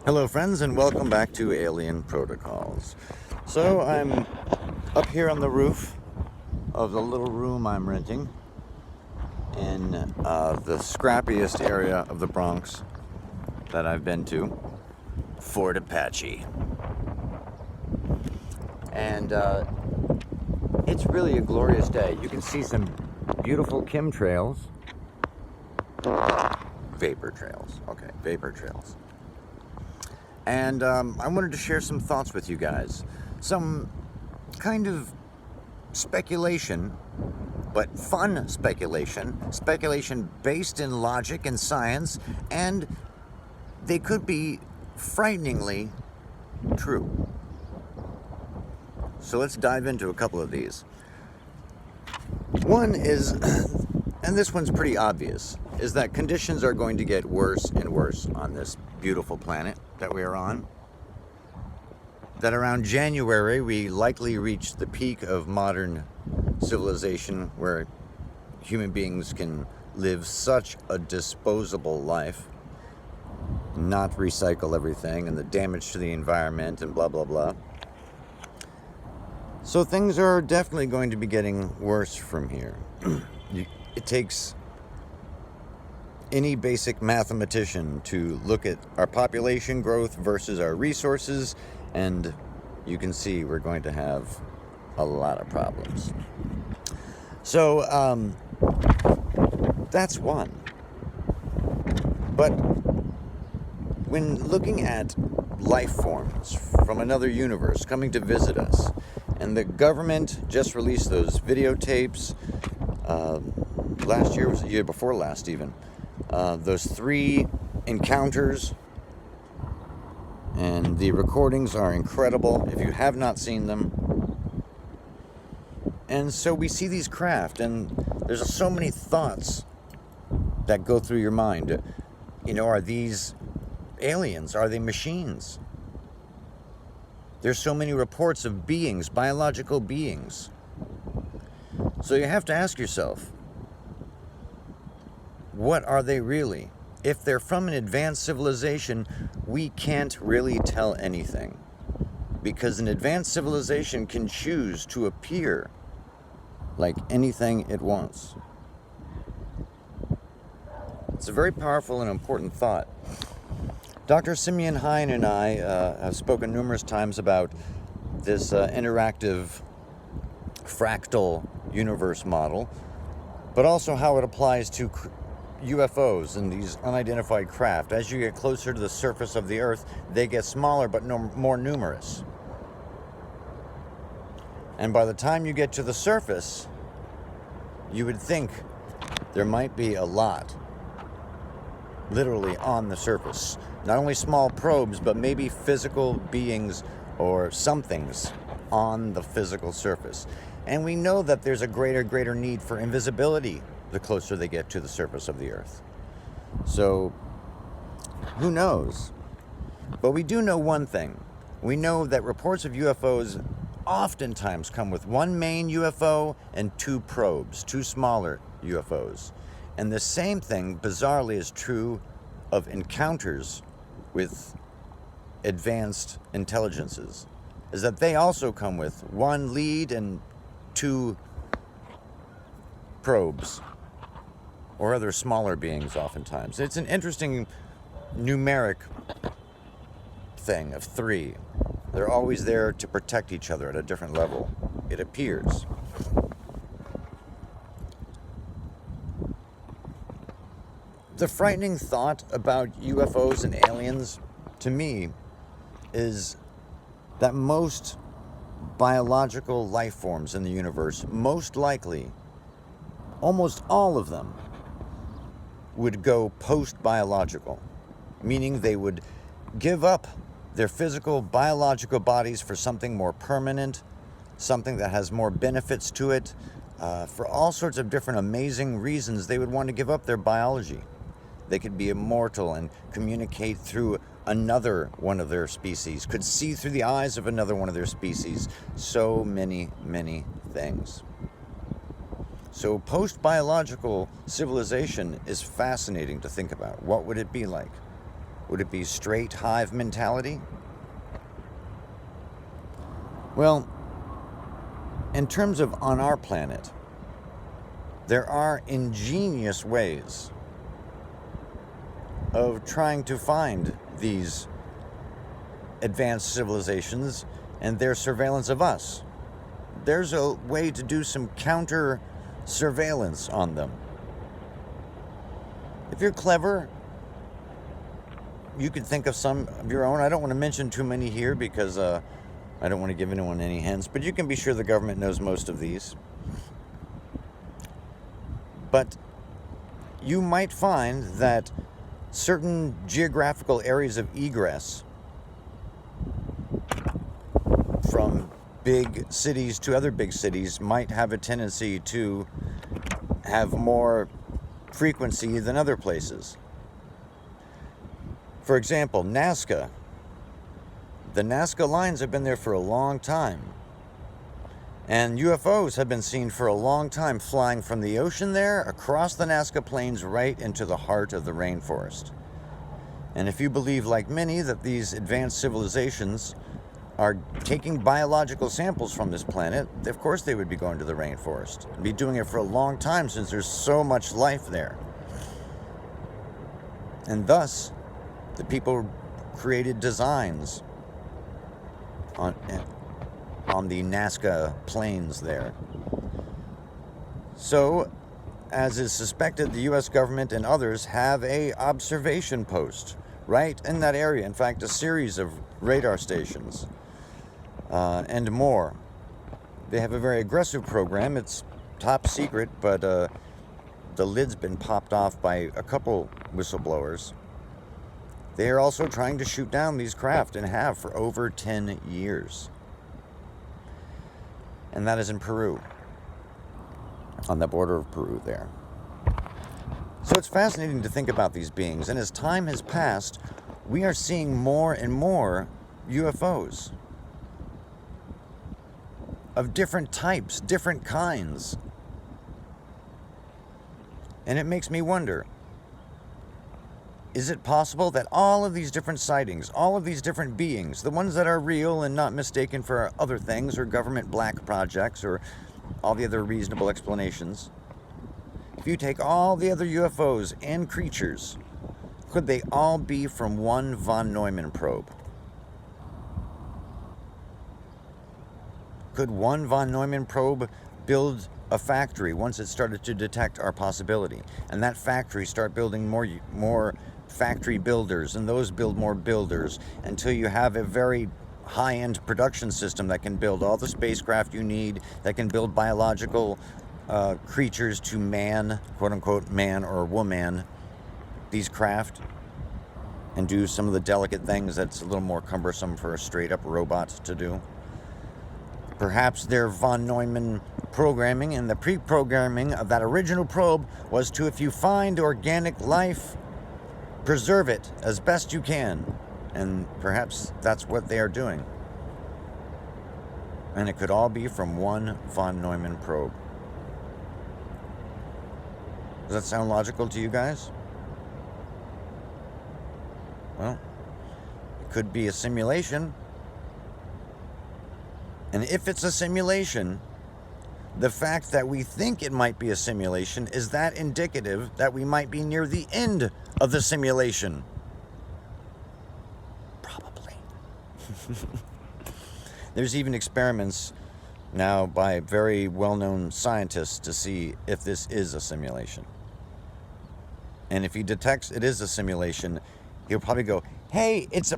Hello friends, and welcome back to Alien Protocols. So I'm up here on the roof of the little room I'm renting in the scrappiest area of the Bronx that I've been to, Fort Apache. And it's really a glorious day. You can see some beautiful chemtrails. Vapor trails. Okay, vapor trails. And I wanted to share some thoughts with you guys. Some kind of speculation, but fun speculation. Speculation based in logic and science, and they could be frighteningly true. So let's dive into a couple of these. One is, and this one's pretty obvious, is that conditions are going to get worse and worse on this beautiful planet that we are on. That around January we likely reach the peak of modern civilization, where human beings can live such a disposable life, not recycle everything, and the damage to the environment and blah blah blah. So things are definitely going to be getting worse from here. It takes any basic mathematician to look at our population growth versus our resources, and you can see we're going to have a lot of problems. So that's one. But when looking at life forms from another universe coming to visit us, and the government just released those videotapes last year, was the year before last even, those 3 encounters, and the recordings are incredible if you have not seen them. And so we see these craft, and there's so many thoughts that go through your mind. You know, are these aliens? Are they machines? There's so many reports of beings, biological beings. So you have to ask yourself, what are they really? If they're from an advanced civilization, we can't really tell anything, because an advanced civilization can choose to appear like anything it wants. It's a very powerful and important thought. Dr. Simeon Hein and I have spoken numerous times about this interactive fractal universe model, but also how it applies to UFOs and these unidentified craft. As you get closer to the surface of the Earth, they get smaller but more numerous. And by the time you get to the surface, you would think there might be a lot literally on the surface. Not only small probes, but maybe physical beings or somethings on the physical surface. And we know that there's a greater need for invisibility the closer they get to the surface of the Earth. So, who knows? But we do know one thing. We know that reports of UFOs oftentimes come with one main UFO and 2 probes, 2 smaller UFOs. And the same thing, bizarrely, is true of encounters with advanced intelligences, is that they also come with 1 lead and 2 probes, or other smaller beings oftentimes. It's an interesting numeric thing of 3. They're always there to protect each other at a different level, it appears. The frightening thought about UFOs and aliens, to me, is that most biological life forms in the universe, most likely, almost all of them, would go post-biological, meaning they would give up their physical, biological bodies for something more permanent, something that has more benefits to it. For all sorts of different amazing reasons, they would want to give up their biology. They could be immortal and communicate through another one of their species, could see through the eyes of another one of their species. So many things. So post-biological civilization is fascinating to think about. What would it be like? Would it be straight hive mentality? Well, in terms of on our planet, there are ingenious ways of trying to find these advanced civilizations and their surveillance of us. There's a way to do some counter surveillance on them. If you're clever, you could think of some of your own. I don't want to mention too many here because I don't want to give anyone any hints, but you can be sure the government knows most of these. But you might find that certain geographical areas of egress from big cities to other big cities might have a tendency to have more frequency than other places. For example, Nazca. The Nazca lines have been there for a long time. And UFOs have been seen for a long time flying from the ocean there across the Nazca Plains right into the heart of the rainforest. And if you believe, like many, that these advanced civilizations are taking biological samples from this planet, of course they would be going to the rainforest and be doing it for a long time since there's so much life there. And thus, the people created designs on the Nazca Plains there. So, as is suspected, the U.S. government and others have a observation post right in that area. In fact, a series of radar stations and more. They have a very aggressive program. It's top secret, but the lid's been popped off by a couple whistleblowers. They are also trying to shoot down these craft and have for over 10 years. And that is in Peru, on the border of Peru there. So it's fascinating to think about these beings, and as time has passed, we are seeing more and more UFOs of different types, different kinds. And it makes me wonder, is it possible that all of these different sightings, all of these different beings, the ones that are real and not mistaken for other things or government black projects or all the other reasonable explanations, if you take all the other UFOs and creatures, could they all be from one von Neumann probe? Could one von Neumann probe build a factory once it started to detect our possibility, and that factory start building more factory builders, and those build more builders until you have a very high-end production system that can build all the spacecraft you need, that can build biological creatures to man, quote-unquote, man or woman, these craft, and do some of the delicate things that's a little more cumbersome for a straight-up robot to do. Perhaps their von Neumann programming and the pre-programming of that original probe was to, if you find organic life, preserve it as best you can. And perhaps that's what they are doing. And it could all be from one von Neumann probe. Does that sound logical to you guys? Well, it could be a simulation. And if it's a simulation, the fact that we think it might be a simulation, is that indicative that we might be near the end of the simulation? Probably. There's even experiments now by very well-known scientists to see if this is a simulation. And if he detects it is a simulation, he'll probably go, hey, it's a...